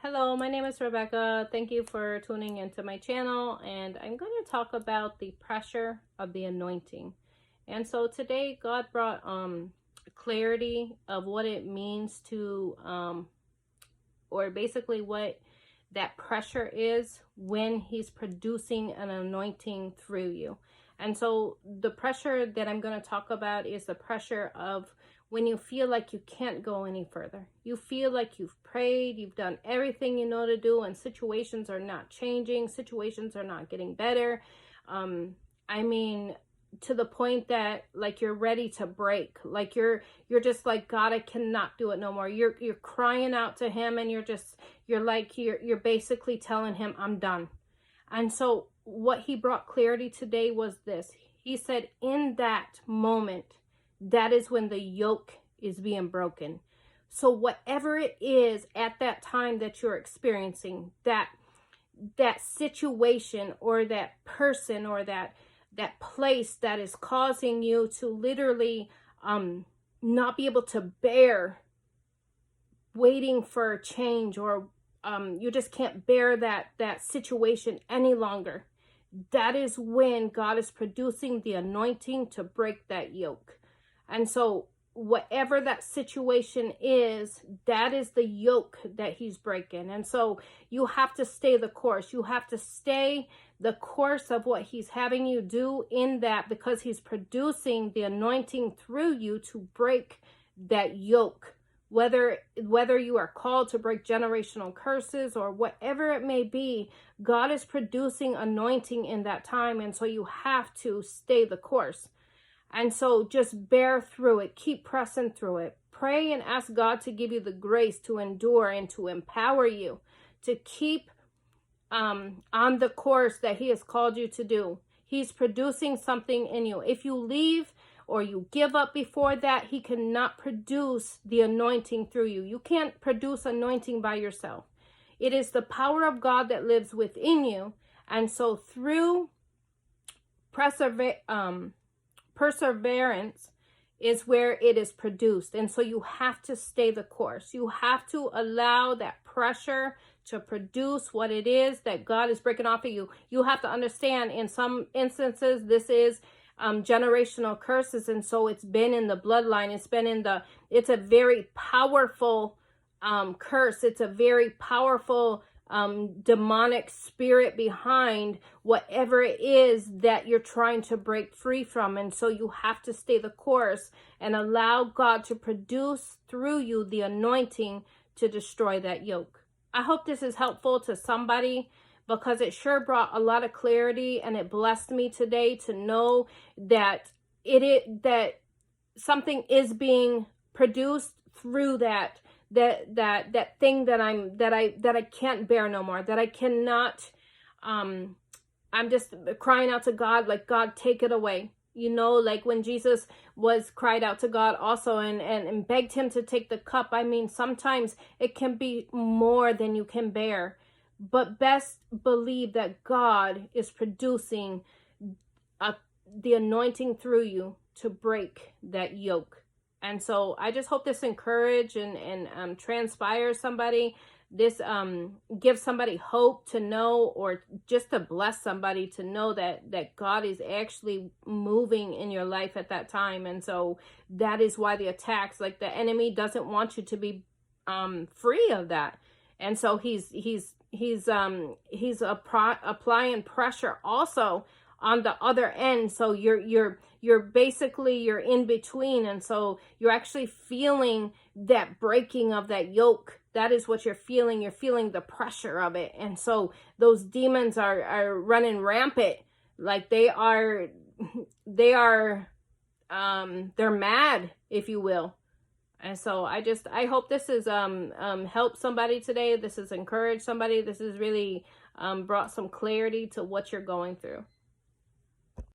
Hello, my name is Rebecca. Thank you for tuning into my channel, and I'm going to talk about the pressure of the anointing. And so today God brought clarity of what it means to or basically what that pressure is when he's producing an anointing through you. And so the pressure that I'm going to talk about is the pressure of when you feel like you can't go any further. You feel like you've prayed, you've done everything you know to do, and situations are not changing, situations are not getting better. I mean, to the point that like you're ready to break, like you're just like, God, I cannot do it no more. You're crying out to him, and you're basically telling him, I'm done. And so what he brought clarity today was this. He said, in that moment, that is when the yoke is being broken. So whatever it is at that time that you're experiencing, that situation or that person or that place that is causing you to literally not be able to bear waiting for change, or you just can't bear that situation any longer, that is when God is producing the anointing to break that yoke. And so whatever that situation is, that is the yoke that he's breaking. And so you have to stay the course. You have to stay the course of what he's having you do in that, because he's producing the anointing through you to break that yoke. Whether you are called to break generational curses or whatever it may be, God is producing anointing in that time. And so you have to stay the course. And so just bear through it. Keep pressing through it. Pray and ask God to give you the grace to endure and to empower you to keep on the course that he has called you to do. He's producing something in you. If you leave or you give up before that, he cannot produce the anointing through you. You can't produce anointing by yourself. It is the power of God that lives within you. And so through perseverance is where it is produced. And so you have to stay the course. You have to allow that pressure to produce what it is that God is breaking off of you. You have to understand, in some instances, this is generational curses. And so it's been in the bloodline. It's a very powerful curse. It's a very powerful demonic spirit behind whatever it is that you're trying to break free from. And so you have to stay the course and allow God to produce through you the anointing to destroy that yoke. I hope this is helpful to somebody, because it sure brought a lot of clarity, and it blessed me today to know that that something is being produced through that thing that I can't bear no more, that I cannot. I'm just crying out to God, like, God, take it away. You know, like when Jesus was cried out to God also and begged him to take the cup. I mean, sometimes it can be more than you can bear, but best believe that God is producing the anointing through you to break that yoke. And so I just hope this encourage and transpires somebody. This gives somebody hope to know, or just to bless somebody to know that God is actually moving in your life at that time. And so that is why the attacks, like the enemy doesn't want you to be free of that. And so he's applying pressure also on the other end. So you're basically, you're in between. And so you're actually feeling that breaking of that yoke. That is what you're feeling. You're feeling the pressure of it. And so those demons are running rampant. Like they're mad, if you will. And so I hope this is helped somebody today. This has encouraged somebody. This has really brought some clarity to what you're going through.